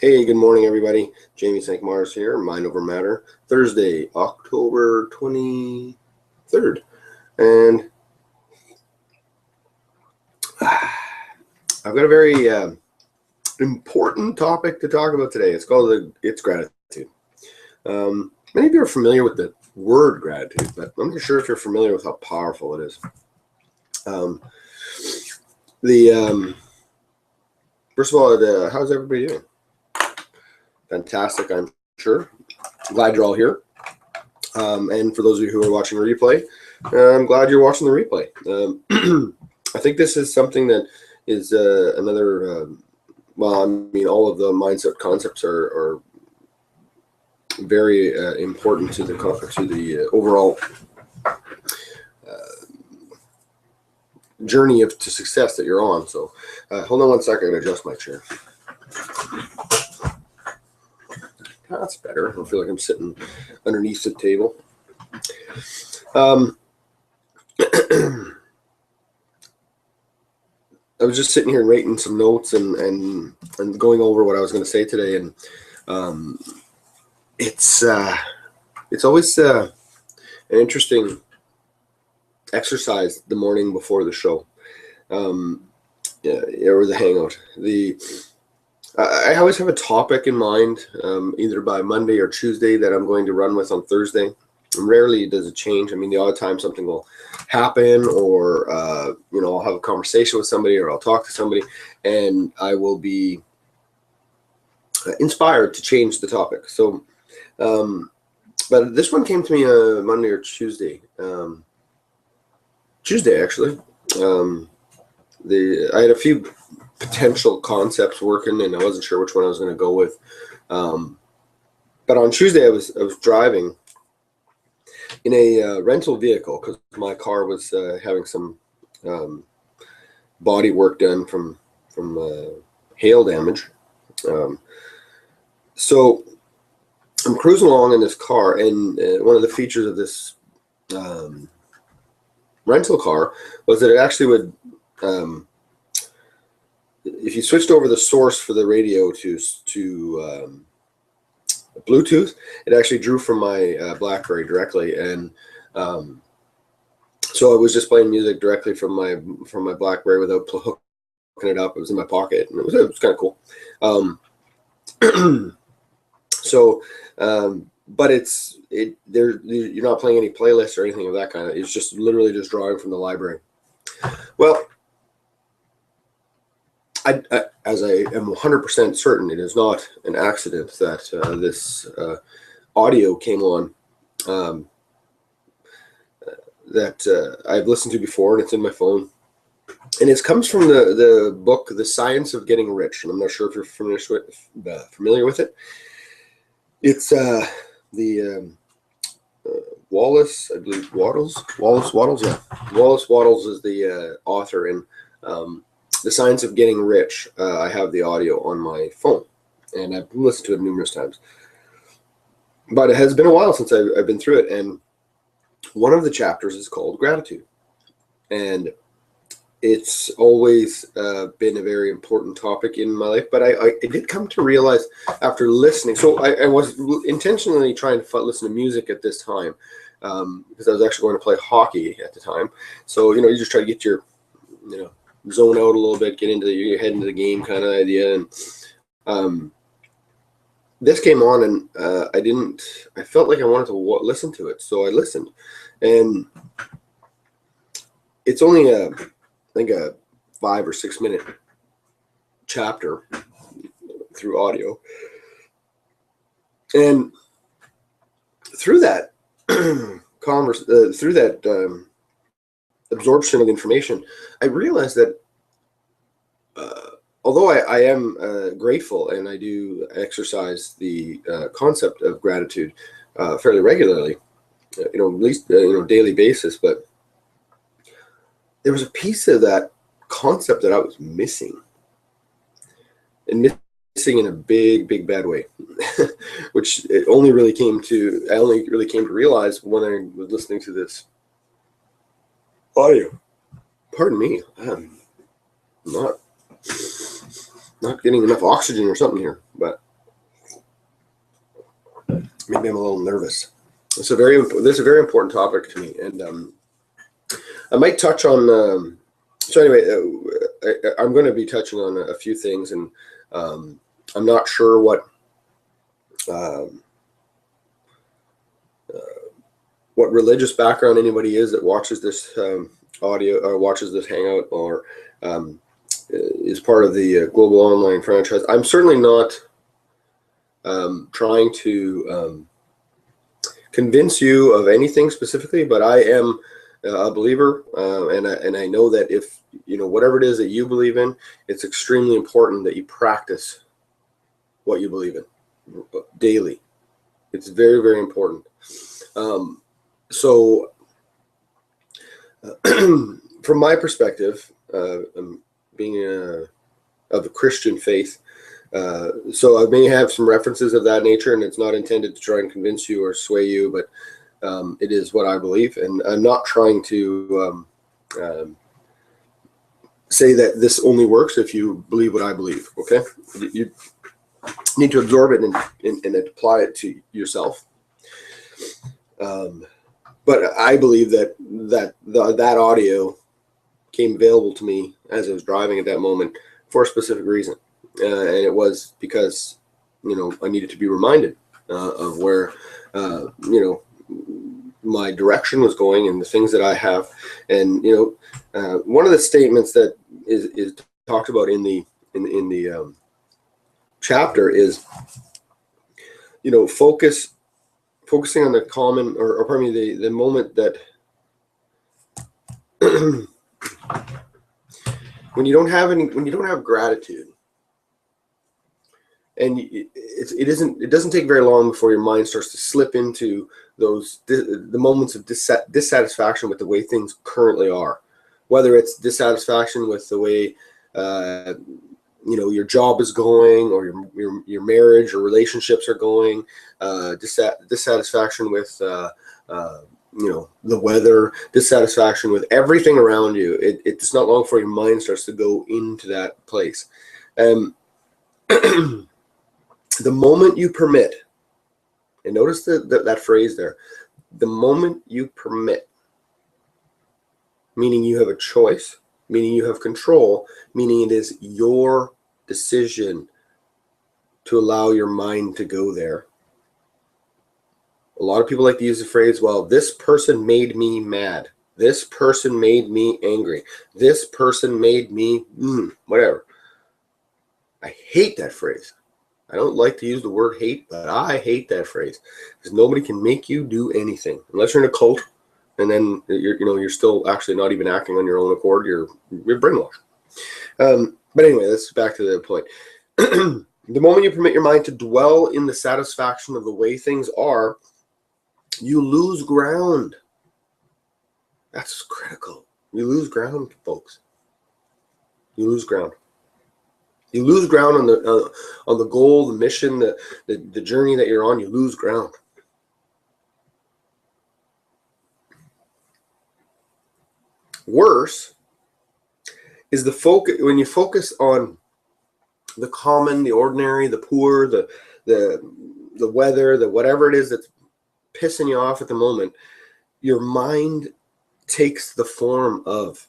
Hey, good morning, everybody. Jamie Cinq-Mars here, Mind Over Matter, Thursday, October 23rd. And I've got a very important topic to talk about today. It's called It's Gratitude. Many of you are familiar with the word gratitude, but I'm not sure if you're familiar with how powerful it is. First of all, how's everybody doing? Fantastic, I'm sure. Glad you're all here. And for those of you who are watching a replay, I'm glad you're watching the replay. I think this is something that is another, well, I mean, all of the mindset concepts are very important to the overall journey to success that you're on. So hold on one second, I'm going to adjust my chair. That's better. I don't feel like I'm sitting underneath the table. I was just sitting here writing some notes and going over what I was going to say today, and it's always an interesting exercise the morning before the show, or the hangout. I always have a topic in mind, either by Monday or Tuesday, that I'm going to run with on Thursday. And rarely does it change. I mean, the odd time something will happen, or I'll have a conversation with somebody, or I'll talk to somebody, and I will be inspired to change the topic. So, but this one came to me Monday or Tuesday. Tuesday, actually. I had a few potential concepts working, and I wasn't sure which one I was going to go with. But on Tuesday, I was driving in a rental vehicle because my car was having some body work done from hail damage. So I'm cruising along in this car, and one of the features of this rental car was that it actually would, if you switched over the source for the radio to Bluetooth, it actually drew from my BlackBerry directly, and so I was just playing music directly from my BlackBerry without hooking it up. It was in my pocket, and it was kind of cool. But you're not playing any playlists or anything of that kind. It's just literally just drawing from the library. Well, as I am 100% certain, it is not an accident that this audio came on that I've listened to before, and it's in my phone. And it comes from the book, The Science of Getting Rich. And I'm not sure if you're familiar with it. It's the Wallace, I believe, Wattles, yeah. Wallace Wattles is the author, and The Science of Getting Rich. I have the audio on my phone, and I've listened to it numerous times. But it has been a while since I've been through it, and one of the chapters is called Gratitude. And it's always been a very important topic in my life, but I did come to realize after listening, so I was intentionally trying to listen to music at this time, because I was actually going to play hockey at the time. So, you just try to get your, zone out a little bit, get into your head into the game kind of idea. And this came on, and I felt like I wanted to listen to it. So I listened, and it's only I think a 5 or 6 minute chapter through audio. And through that through that absorption of information, I realized that although I am grateful, and I do exercise the concept of gratitude fairly regularly, at least daily basis, but there was a piece of that concept that I was missing, and missing in a big bad way, which I only really came to realize when I was listening to this audio. Pardon me, I'm not getting enough oxygen or something here, but maybe I'm a little nervous. This is a very important topic to me, and I might touch on. So anyway, I'm going to be touching on a few things, and I'm not sure what religious background anybody is that watches this audio or watches this hangout, or is part of the global online franchise. I'm certainly not trying to convince you of anything specifically, but I am a believer, and I know that if whatever it is that you believe in, it's extremely important that you practice what you believe in daily. It's very, very important. So from my perspective, being of the Christian faith, so I may have some references of that nature, and it's not intended to try and convince you or sway you, but it is what I believe, and I'm not trying to say that this only works if you believe what I believe. Okay, you need to absorb it and apply it to yourself. But I believe that audio came available to me as I was driving at that moment for a specific reason, and it was because I needed to be reminded of where my direction was going and the things that I have. And one of the statements that is talked about in the chapter is focusing on the common, or pardon me, the moment that when you don't have gratitude, and it doesn't take very long before your mind starts to slip into the moments of dissatisfaction with the way things currently are, whether it's dissatisfaction with the way your job is going, or your marriage or relationships are going, dissatisfaction with the weather, dissatisfaction with everything around you. It's not long before your mind starts to go into that place. The moment you permit, and notice that phrase there, the moment you permit, meaning you have a choice, meaning you have control, meaning it is your decision to allow your mind to go there. A lot of people like to use the phrase, well, this person made me mad. This person made me angry. This person made me whatever. I hate that phrase. I don't like to use the word hate, but I hate that phrase, because nobody can make you do anything unless you're in a cult, and then you're still actually not even acting on your own accord. You're brainwashed. But anyway, that's back to the point. The moment you permit your mind to dwell in the satisfaction of the way things are, you lose ground. That's critical. You lose ground, folks. You lose ground. You lose ground on the goal, the mission, the journey that you're on. You lose ground. Worse is the focus when you focus on the common, the ordinary, the poor, the weather, the whatever it is that's pissing you off at the moment. Your mind takes the form of.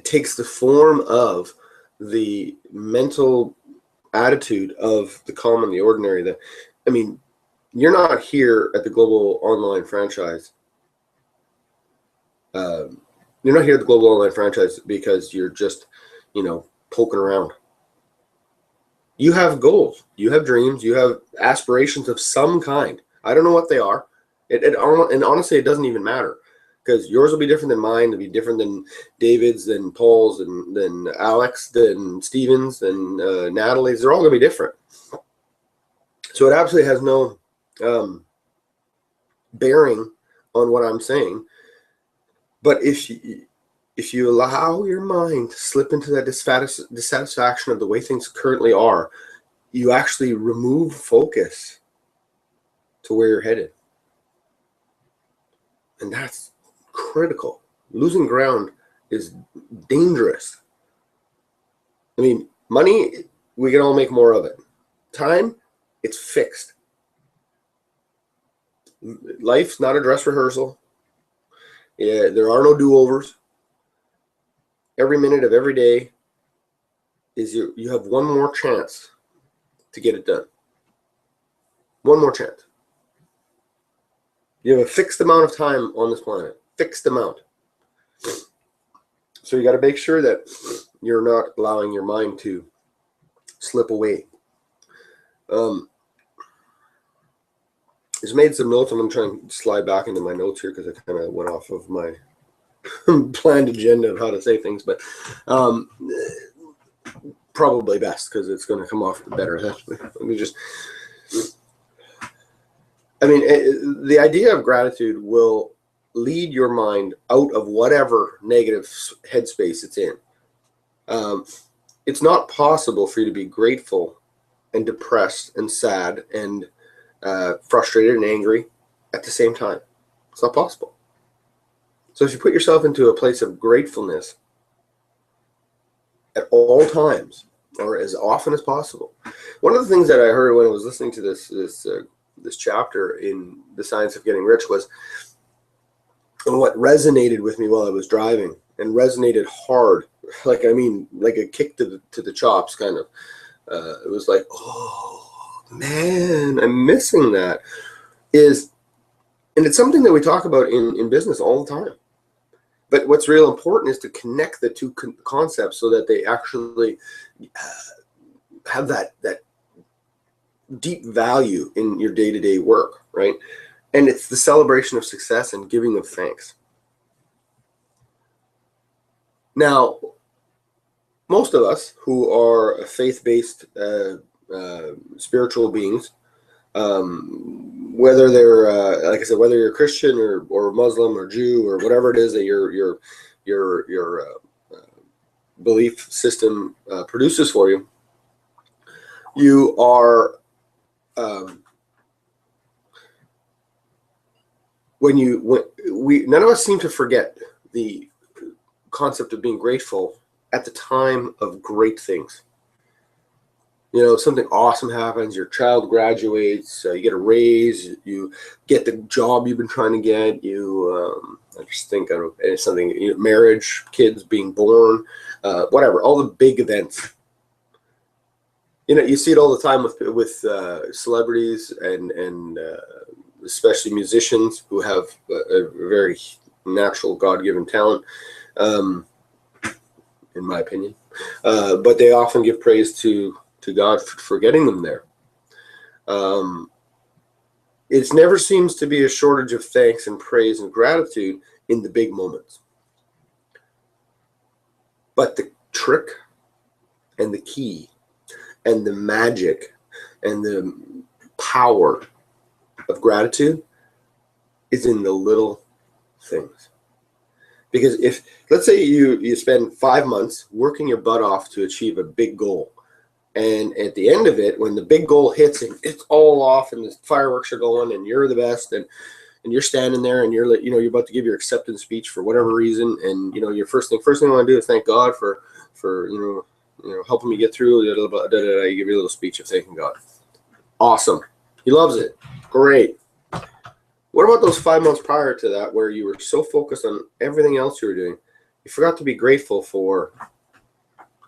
Takes the form of the mental attitude of the common, the ordinary. You're not here at the global online franchise. You're not here at the global online franchise because you're just, poking around. You have goals, you have dreams, you have aspirations of some kind. I don't know what they are. And honestly, it doesn't even matter. Because yours will be different than mine. It'll be different than David's, than Paul's, than Alex, than Steven's, than Natalie's. They're all going to be different. So it absolutely has no bearing on what I'm saying. But if you allow your mind to slip into that dissatisfaction of the way things currently are, you actually remove focus to where you're headed. And that's critical. Losing ground is dangerous. Money, we can all make more of it. Time, It's fixed. Life's not a dress rehearsal. Yeah, there are no do-overs. Every minute of every day is you have one more chance to get it done. One more chance. You have a fixed amount of time on this planet. Fixed amount. So you got to make sure that you're not allowing your mind to slip away. Just made some notes. I'm going to try and slide back into my notes here because I kind of went off of my planned agenda of how to say things, but probably best because it's going to come off better. Let me just, I mean, the idea of gratitude will lead your mind out of whatever negative headspace it's in. It's not possible for you to be grateful and depressed and sad and frustrated and angry at the same time. It's not possible. So if you put yourself into a place of gratefulness at all times, or as often as possible. One of the things that I heard when I was listening to this chapter in The Science of Getting Rich was, and what resonated with me while I was driving, and resonated hard, like a kick to the chops, kind of. It was like, oh man, I'm missing that. And it's something that we talk about in business all the time. But what's real important is to connect the two concepts so that they actually have that deep value in your day-to-day work, right? And it's the celebration of success and giving of thanks. Now, most of us who are faith-based spiritual beings, whether they're like I said, whether you're Christian or Muslim or Jew or whatever it is that your belief system produces for you, you are none of us seem to forget the concept of being grateful at the time of great things. You know, something awesome happens, your child graduates, you get a raise, you get the job you've been trying to get, I just think of something, marriage, kids being born, whatever, all the big events. You know, you see it all the time with celebrities and especially musicians who have a very natural God-given talent, in my opinion. But they often give praise to God for getting them there. It never seems to be a shortage of thanks and praise and gratitude in the big moments. But the trick and the key and the magic and the power of gratitude is in the little things. Because if, let's say you spend 5 months working your butt off to achieve a big goal, and at the end of it, when the big goal hits and it's all off and the fireworks are going and you're the best and you're standing there and you're about to give your acceptance speech for whatever reason, and your first thing I want to do is thank God for helping me get through. You give you a little speech of thanking God. Awesome. He loves it. Great. What about those 5 months prior to that where you were so focused on everything else you were doing, you forgot to be grateful for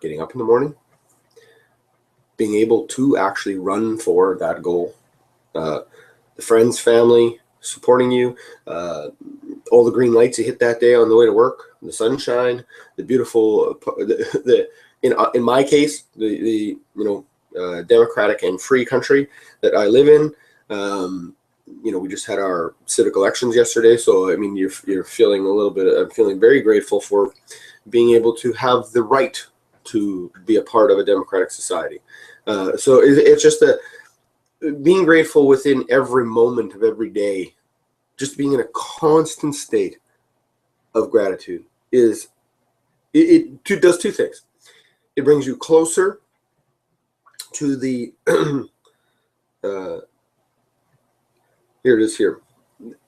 getting up in the morning, being able to actually run for that goal, the friends, family supporting you, all the green lights you hit that day on the way to work, the sunshine, the beautiful, in my case, the democratic and free country that I live in. We just had our civic elections yesterday, so I mean, you're feeling a little bit. I'm feeling very grateful for being able to have the right to be a part of a democratic society. So it's just being grateful within every moment of every day, just being in a constant state of gratitude it does two things. It brings you closer to the here it is here.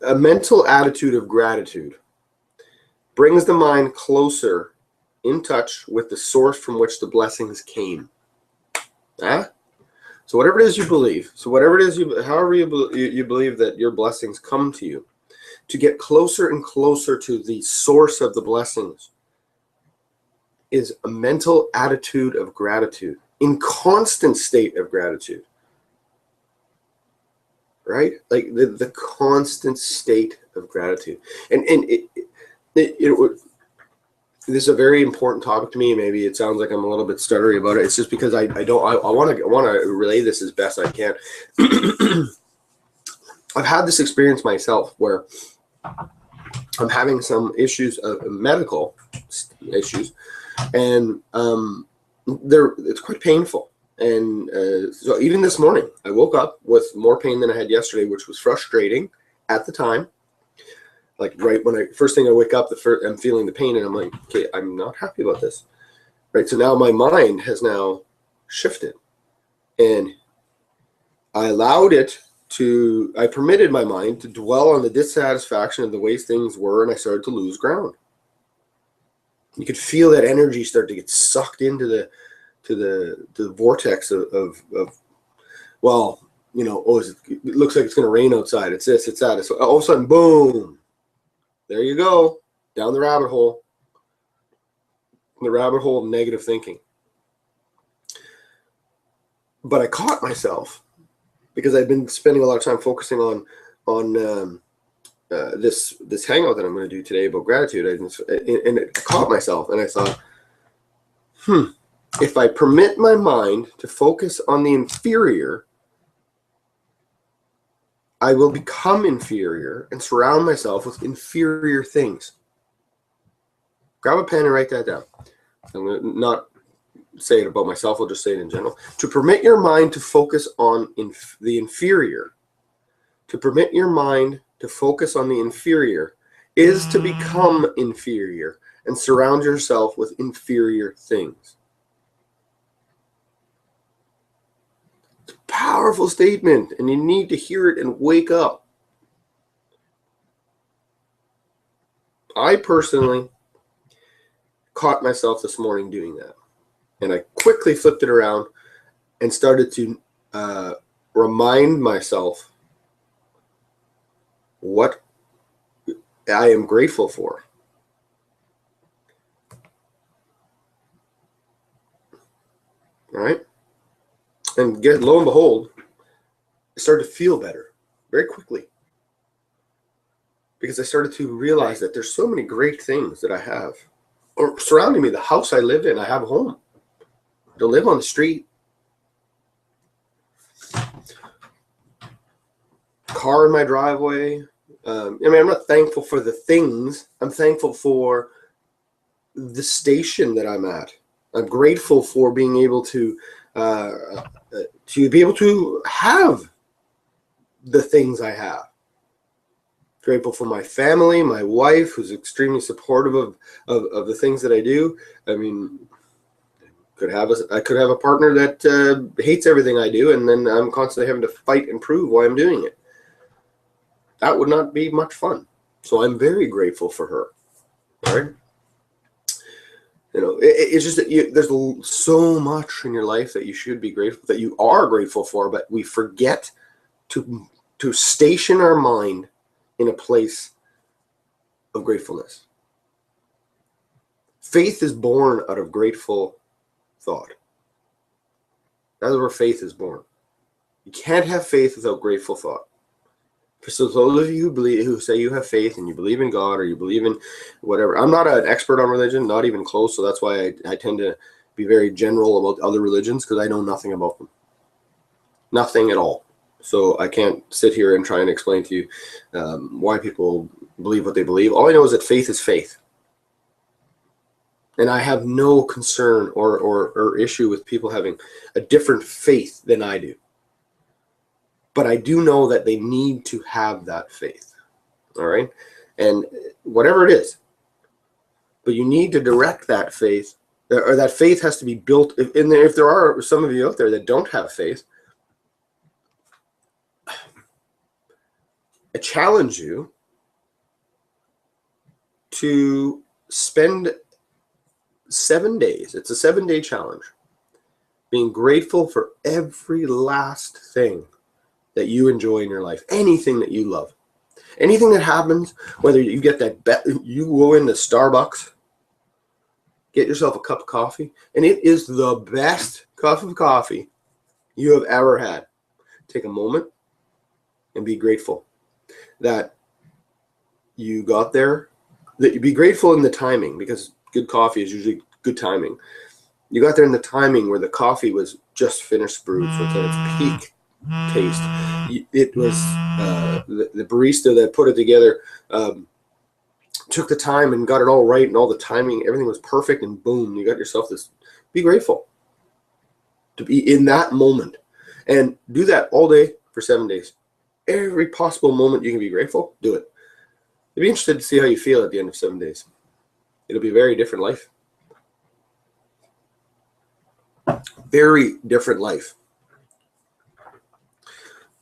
A mental attitude of gratitude brings the mind closer in touch with the source from which the blessings came. So whatever it is you believe, so whatever it is however you believe that your blessings come to you, to get closer and closer to the source of the blessings, is a mental attitude of gratitude, in constant state of gratitude. Right? Like the constant state of gratitude. And this is a very important topic to me. Maybe it sounds like I'm a little bit stuttery about it. It's just because I want to relay this as best I can. I've had this experience myself where I'm having some issues of medical issues, and it's quite painful. And so even this morning, I woke up with more pain than I had yesterday, which was frustrating at the time. Like right when first thing I wake up, I'm feeling the pain, and I'm like, okay, I'm not happy about this. Right. So now my mind has now shifted, and I permitted my mind to dwell on the dissatisfaction of the way things were, and I started to lose ground. You could feel that energy start to get sucked into the vortex of well, you know, it looks like it's going to rain outside. It's this, it's that. So all of a sudden, boom, there you go, down the rabbit hole of negative thinking. But I caught myself because I'd been spending a lot of time focusing on this hangout that I'm going to do today about gratitude. And I caught myself, and I thought, if I permit my mind to focus on the inferior, I will become inferior and surround myself with inferior things. Grab a pen and write that down. I'm going to not say it about myself, I'll just say it in general. To permit your mind to focus on the inferior, to permit your mind to focus on the inferior is to become inferior and surround yourself with inferior things. Powerful statement, and you need to hear it and wake up. I personally caught myself this morning doing that, and I quickly flipped it around and started to remind myself what I am grateful for. All right? And lo and behold, I started to feel better very quickly, because I started to realize that there's so many great things that I have or surrounding me. The house I live in, I have a home. I don't live on the street. Car in my driveway. I'm not thankful for the things. I'm thankful for the station that I'm at. I'm grateful for being able to be able to have the things I have. Grateful for my family, my wife, who's extremely supportive of the things that I do. I mean, I could have a partner that hates everything I do, and then I'm constantly having to fight and prove why I'm doing it. That would not be much fun. So I'm very grateful for her. All right. You know, it's just that there's so much in your life that you should be grateful, that you are grateful for, but we forget to station our mind in a place of gratefulness. Faith is born out of grateful thought. That's where faith is born. You can't have faith without grateful thought. So those of you who say you have faith and you believe in God or you believe in whatever, I'm not an expert on religion, not even close, so that's why I tend to be very general about other religions, because I know nothing about them. Nothing at all. So I can't sit here and try and explain to you why people believe what they believe. All I know is that faith is faith. And I have no concern or issue with people having a different faith than I do. But I do know that they need to have that faith, all right? And whatever it is, but you need to direct that faith, or that faith has to be built. If there are some of you out there that don't have faith, I challenge you to spend 7 days. It's a 7-day challenge. Being grateful for every last thing that you enjoy in your life, anything that you love, anything that happens, whether you get you go into Starbucks, get yourself a cup of coffee, and it is the best cup of coffee you have ever had. Take a moment and be grateful that you got there, that you be grateful in the timing, because good coffee is usually good timing. You got there in the timing where the coffee was just finished brewed, so it's at its peak taste. It was the barista that put it together took the time and got it all right, and all the timing, everything was perfect, and boom, you got yourself this. Be grateful to be in that moment, and do that all day for 7 days. Every possible moment you can be grateful, do it. I'd be interested to see how you feel at the end of 7 days. It'll be a very different life. Very different life.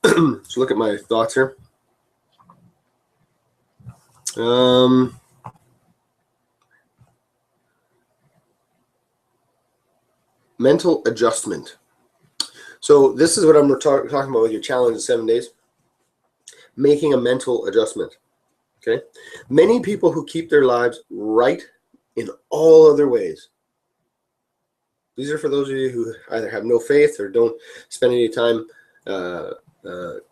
So look at my thoughts here. Mental adjustment. So this is what I'm talking about with your challenge in 7 days. Making a mental adjustment. Okay. Many people who keep their lives right in all other ways. These are for those of you who either have no faith or don't spend any time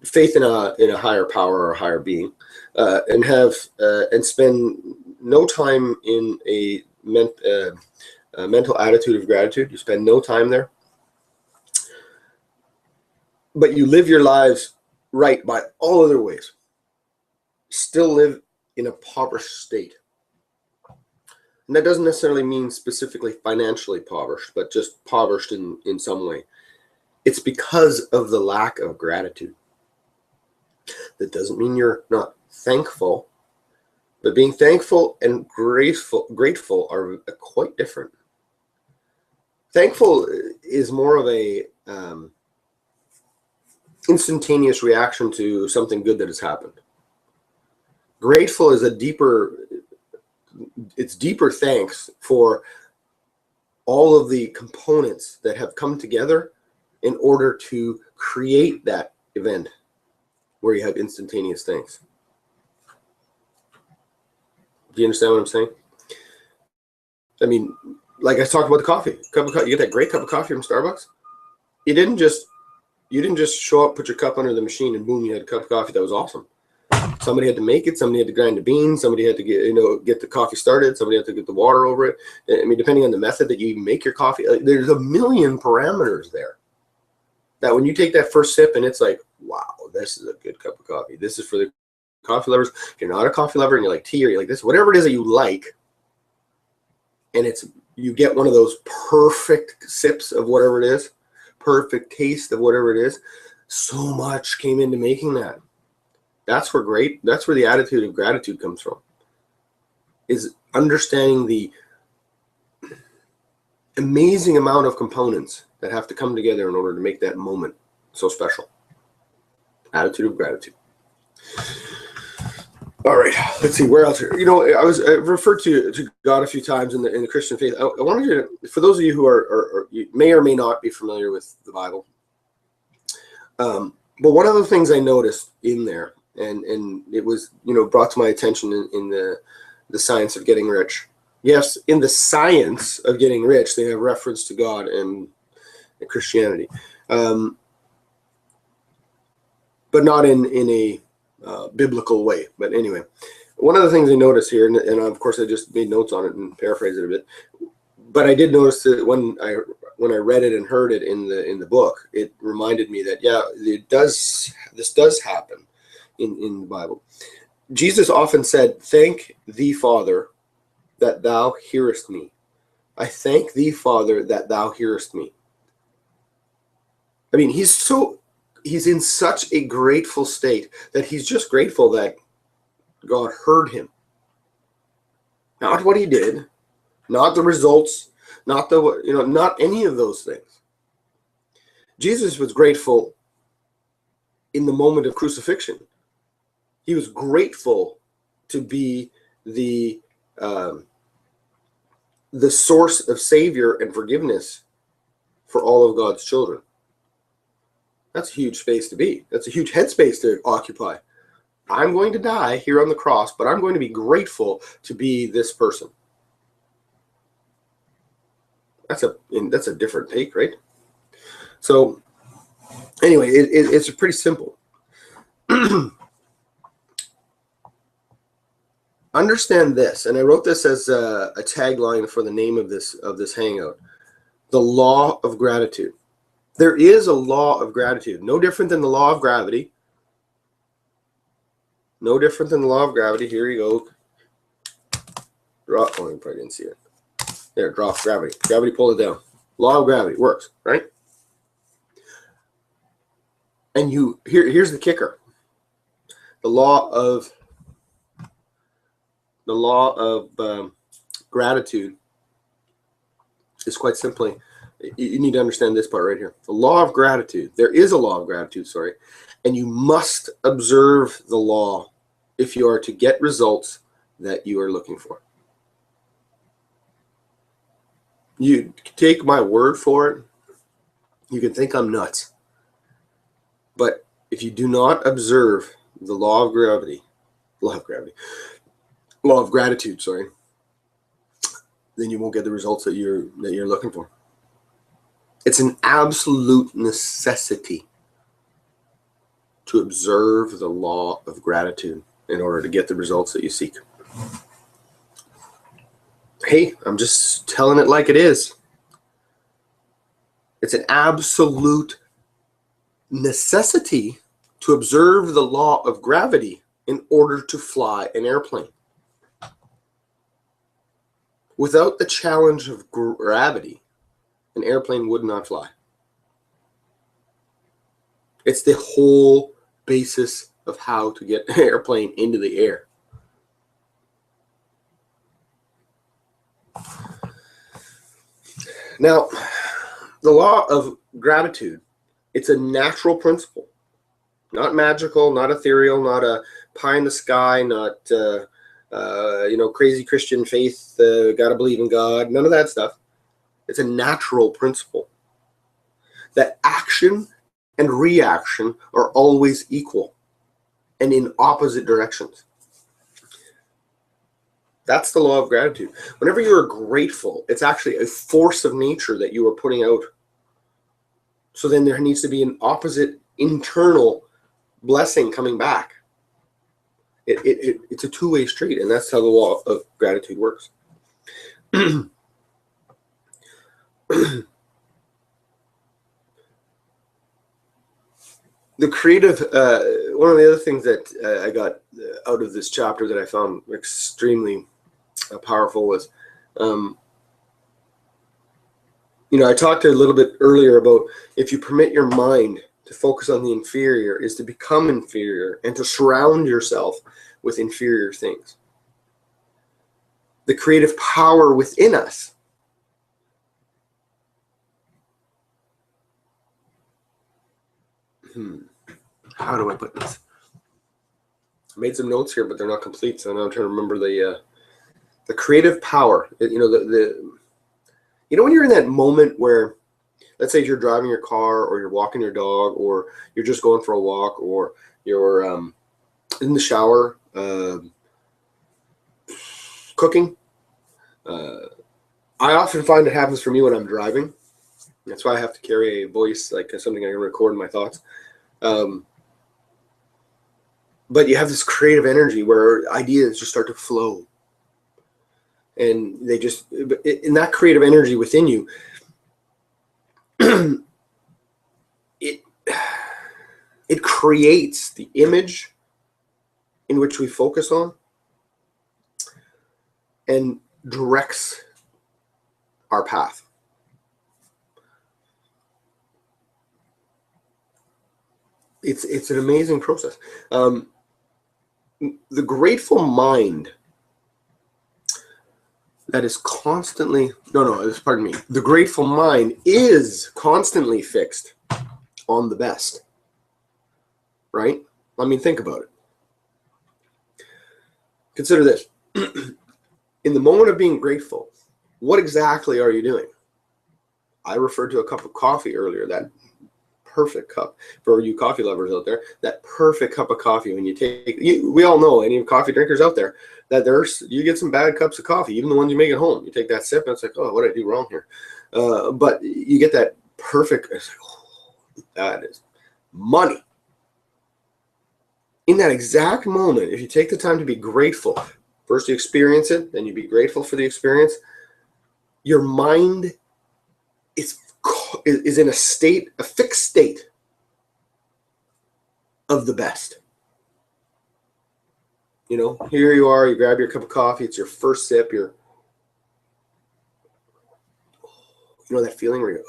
faith in a higher power or a higher being, and spend no time in a mental attitude of gratitude. You spend no time there, but you live your lives right by all other ways. Still live in a impoverished state. And that doesn't necessarily mean specifically financially impoverished, but just impoverished in some way. It's because of the lack of gratitude. That doesn't mean you're not thankful, but being thankful and grateful are quite different. Thankful is more of a instantaneous reaction to something good that has happened. Grateful is it's deeper thanks for all of the components that have come together in order to create that event where you have instantaneous thanks. Do you understand what I'm saying? I mean, like I talked about the coffee. You get that great cup of coffee from Starbucks. You didn't just show up, put your cup under the machine, and boom, you had a cup of coffee that was awesome. Somebody had to make it. Somebody had to grind the beans. Somebody had to get the coffee started. Somebody had to get the water over it. I mean, depending on the method that you even make your coffee, there's a million parameters there. That when you take that first sip and it's like, wow, this is a good cup of coffee. This is for the coffee lovers. If you're not a coffee lover and you like tea or you like this, whatever it is that you like, and you get one of those perfect sips of whatever it is, perfect taste of whatever it is. So much came into making that. That's where the attitude of gratitude comes from, is understanding the amazing amount of components that have to come together in order to make that moment so special. Attitude of gratitude. All right, let's see, where else? I referred to God a few times in the Christian faith. I wanted you to, for those of you who are you may or may not be familiar with the Bible, but one of the things I noticed in there, and it was brought to my attention in the Science of Getting Rich. Yes, in the Science of Getting Rich, they have reference to God and Christianity, but not in a biblical way. But anyway, one of the things I noticed here, and of course I just made notes on it and paraphrased it a bit, but I did notice that when I read it and heard it in the book, it reminded me that this does happen in the Bible. Jesus often said, "Thank thee, Father, that thou hearest me. I thank thee, Father, that thou hearest me." I mean, he's in such a grateful state that he's just grateful that God heard him. Not what he did, not the results, not not any of those things. Jesus was grateful in the moment of crucifixion. He was grateful to be the source of savior and forgiveness for all of God's children. That's a huge space to be. That's a huge headspace to occupy. I'm going to die here on the cross, but I'm going to be grateful to be this person. That's a different take, right? So anyway, it's pretty simple. Understand this, and I wrote this as a tagline for the name of this hangout. The law of gratitude. There is a law of gratitude, no different than the law of gravity. No different than the law of gravity. Here you go. Drop. Oh, you probably didn't see it. There, drop gravity. Gravity pulled it down. Law of gravity works, right? And here's the kicker. The law of gratitude is quite simply, you need to understand this part right here. The law of gratitude. There is a law of gratitude, sorry. And you must observe the law if you are to get results that you are looking for. You take my word for it. You can think I'm nuts. But if you do not observe the law of gratitude, sorry, then you won't get the results that you're looking for. It's an absolute necessity to observe the law of gratitude in order to get the results that you seek. Hey, I'm just telling it like it is. It's an absolute necessity to observe the law of gravity in order to fly an airplane. Without the challenge of gravity, an airplane would not fly. It's the whole basis of how to get an airplane into the air. Now, the law of gratitude, it's a natural principle, not magical, not ethereal, not a pie in the sky, not crazy Christian faith, gotta believe in God, none of that stuff. It's a natural principle that action and reaction are always equal and in opposite directions. That's the law of gratitude. Whenever you are grateful, it's actually a force of nature that you are putting out. So then there needs to be an opposite internal blessing coming back. It's a two-way street, and that's how the law of gratitude works. The creative, one of the other things that I got out of this chapter that I found extremely powerful was, I talked a little bit earlier about if you permit your mind to focus on the inferior is to become inferior and to surround yourself with inferior things. The creative power within us how do I put this? I made some notes here, but they're not complete, so now I'm trying to remember the creative power. When you're in that moment where, let's say you're driving your car, or you're walking your dog, or you're just going for a walk, or you're in the shower cooking. I often find it happens for me when I'm driving. That's why I have to carry a voice, like something I can record in my thoughts. But you have this creative energy where ideas just start to flow. And they just, in that creative energy within you, it creates the image in which we focus on and directs our path. It's an amazing process. The grateful mind that is constantly, pardon me. The grateful mind is constantly fixed on the best, right? I mean, think about it. Consider this. In the moment of being grateful, what exactly are you doing? I referred to a cup of coffee earlier, that perfect cup for you coffee lovers out there, that perfect cup of coffee. When you take, we all know, any coffee drinkers out there, that you get some bad cups of coffee, even the ones you make at home. You take that sip and it's like, oh, what did I do wrong here? But you get that perfect, it's like, oh, that is money. In that exact moment, if you take the time to be grateful, first you experience it, then you be grateful for the experience, your mind is in a fixed state of the best. You know, here you are, you grab your cup of coffee, it's your first sip, you know that feeling where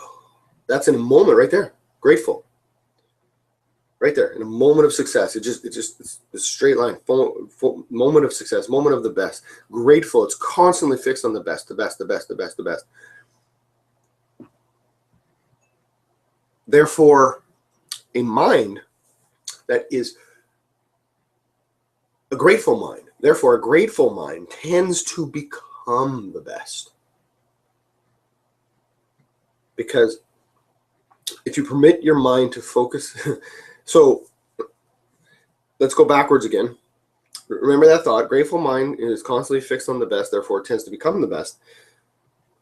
that's in a moment right there, grateful. Right there, in a moment of success, it's a straight line, moment of success, moment of the best, grateful. It's constantly fixed on the best, the best, the best, the best, the best. Therefore, a mind that is a grateful mind, therefore a grateful mind tends to become the best. Because if you permit your mind to focus, so let's go backwards again. Remember that thought, grateful mind is constantly fixed on the best, therefore it tends to become the best.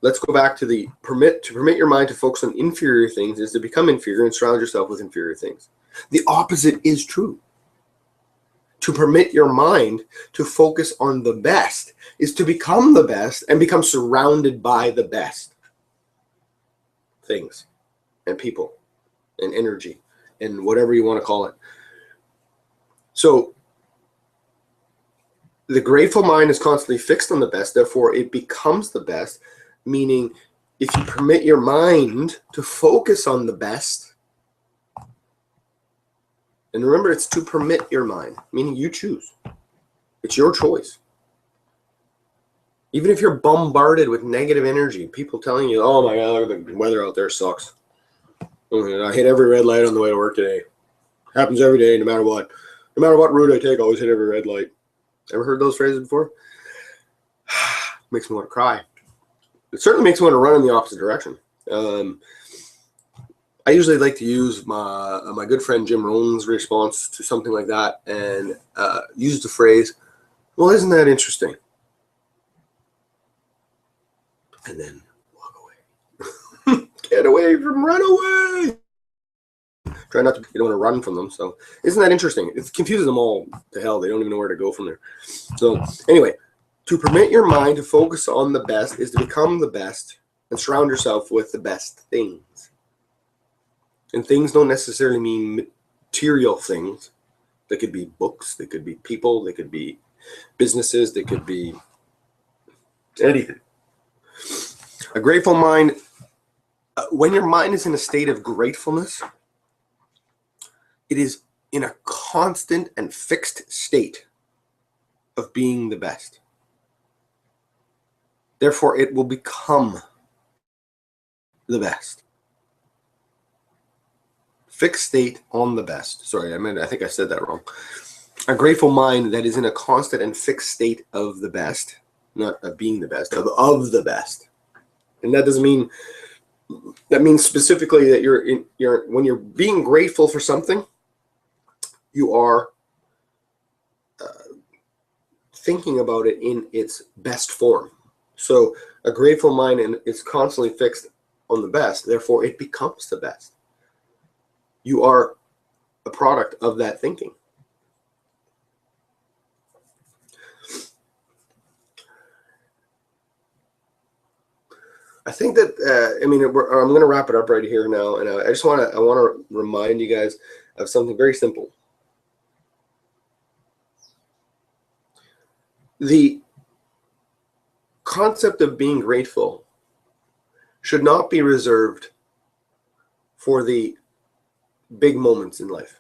Let's go back to the permit your mind to focus on inferior things is to become inferior and surround yourself with inferior things. The opposite is true. To permit your mind to focus on the best is to become the best and become surrounded by the best things and people and energy and whatever you want to call it. So the grateful mind is constantly fixed on the best, therefore it becomes the best, meaning if you permit your mind to focus on the best, and remember, it's to permit your mind, meaning you choose. It's your choice. Even if you're bombarded with negative energy, people telling you, oh my God, the weather out there sucks. I hit every red light on the way to work today. Happens every day, no matter what. No matter what route I take, I always hit every red light. Ever heard those phrases before? Makes me want to cry. It certainly makes me want to run in the opposite direction. I usually like to use my good friend Jim Rohn's response to something like that and use the phrase, well, isn't that interesting? And then walk away. Get away from, run away. Try not to, you don't want to run from them. So isn't that interesting? It confuses them all to hell. They don't even know where to go from there. So anyway, to permit your mind to focus on the best is to become the best and surround yourself with the best things. And things don't necessarily mean material things. They could be books, they could be people, they could be businesses, they could be anything. A grateful mind, when your mind is in a state of gratefulness, it is in a constant and fixed state of being the best. Therefore, it will become the best. Fixed state on the best. Sorry, I think I said that wrong. A grateful mind that is in a constant and fixed state of the best, not of being the best, of the best. And that doesn't mean, that means specifically that when you're being grateful for something, you are thinking about it in its best form. So a grateful mind, and it's constantly fixed on the best, therefore it becomes the best. You are a product of that thinking. I think that I'm going to wrap it up right here now, and I want to remind you guys of something very simple. The concept of being grateful should not be reserved for the big moments in life.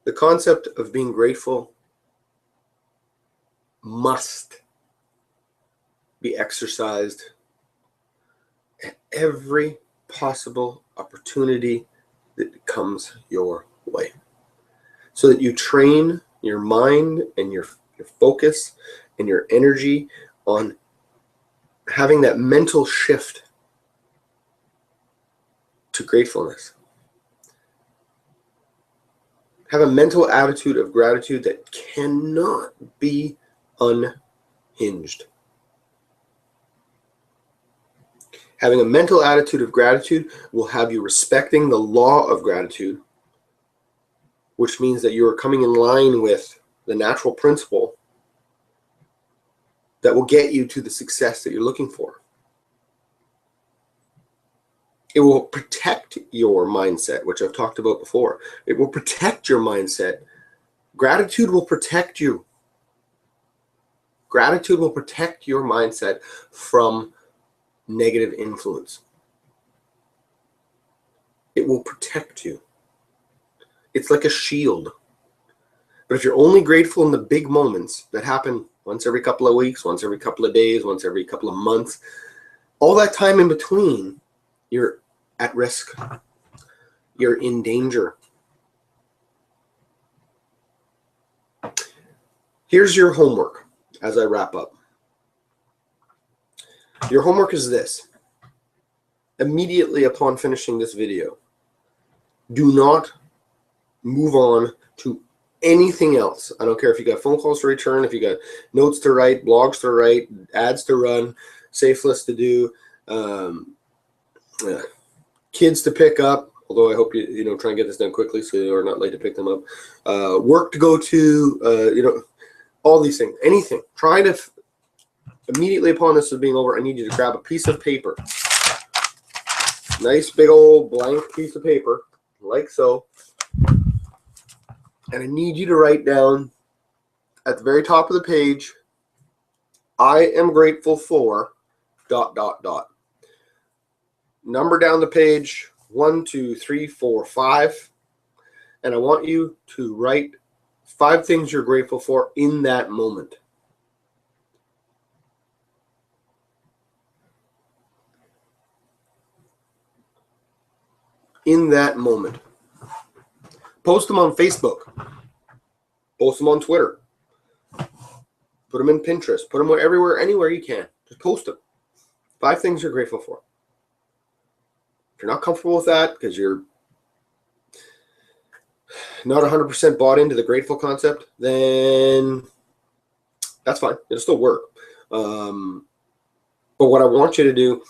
The concept of being grateful must be exercised at every possible opportunity that comes your way, so that you train your mind and your focus and your energy on having that mental shift to gratefulness. Have a mental attitude of gratitude that cannot be unhinged. Having a mental attitude of gratitude will have you respecting the law of gratitude, which means that you are coming in line with the natural principle that will get you to the success that you're looking for. It will protect your mindset, which I've talked about before. It will protect your mindset. Gratitude will protect you. Gratitude will protect your mindset from negative influence. It will protect you. It's like a shield. But if you're only grateful in the big moments that happen once every couple of weeks, once every couple of days, once every couple of months, all that time in between, you're at risk. You're in danger. Here's your homework as I wrap up. Your homework is this. Immediately upon finishing this video, do not move on to anything else. I don't care if you got phone calls to return, if you got notes to write, blogs to write, ads to run, safe lists to do, kids to pick up, although I hope you try and get this done quickly so you're not late to pick them up, work to go to, all these things, anything. Try to, immediately upon this being over, I need you to grab a piece of paper. Nice big old blank piece of paper, like so. And I need you to write down at the very top of the page, I am grateful for ... Number down the page, 1, 2, 3, 4, 5. And I want you to write 5 things you're grateful for in that moment. In that moment. Post them on Facebook. Post them on Twitter. Put them in Pinterest. Put them everywhere, anywhere you can. Just post them. 5 things you're grateful for. If you're not comfortable with that because you're not 100% bought into the grateful concept, then that's fine. It'll still work. But what I want you to do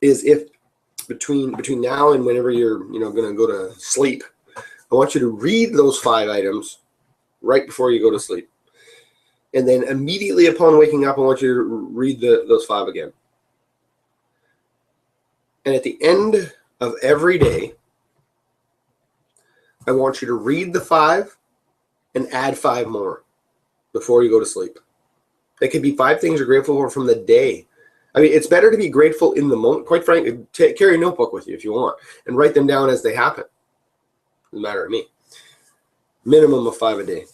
is, if between now and whenever you're going to go to sleep, I want you to read those 5 items right before you go to sleep. And then immediately upon waking up, I want you to read those 5 again. And at the end of every day, I want you to read the 5 and add 5 more before you go to sleep. It could be 5 things you're grateful for from the day. I mean, it's better to be grateful in the moment. Quite frankly, carry a notebook with you if you want and write them down as they happen. Doesn't matter to me. Minimum of 5 a day.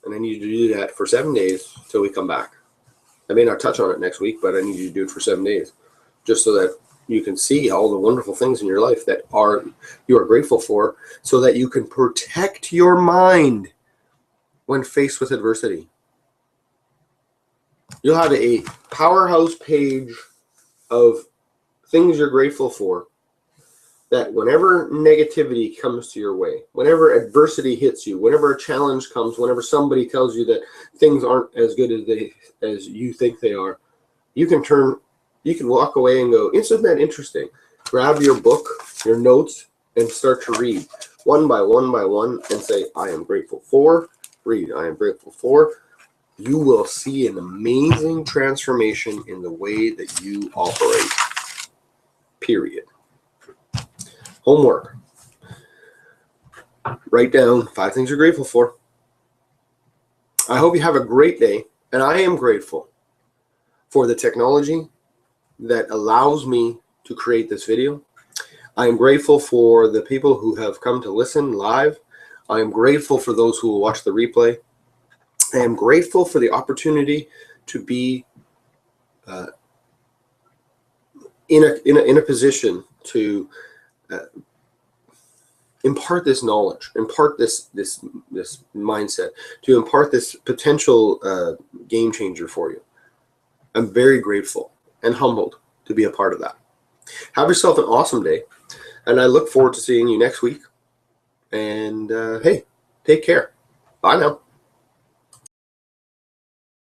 And I need you to do that for 7 days till we come back. I may not touch on it next week, but I need you to do it for 7 days, just so that you can see all the wonderful things in your life that you are grateful for, so that you can protect your mind when faced with adversity. You'll have a powerhouse page of things you're grateful for, that whenever negativity comes to your way, whenever adversity hits you, whenever a challenge comes, whenever somebody tells you that things aren't as good as you think they are, you can walk away and go, isn't that interesting? Grab your book, your notes, and start to read one by one by one and say, I am grateful for. Read, I am grateful for. You will see an amazing transformation in the way that you operate. Period. Homework. Write down 5 things you're grateful for. I hope you have a great day, and I am grateful for the technology that allows me to create this video. I am grateful for the people who have come to listen live. I am grateful for those who will watch the replay. I am grateful for the opportunity to be in a position to impart this knowledge, impart this mindset, to impart this potential game changer for you. I'm very grateful and humbled to be a part of that. Have yourself an awesome day, and I look forward to seeing you next week. And hey, take care. Bye now.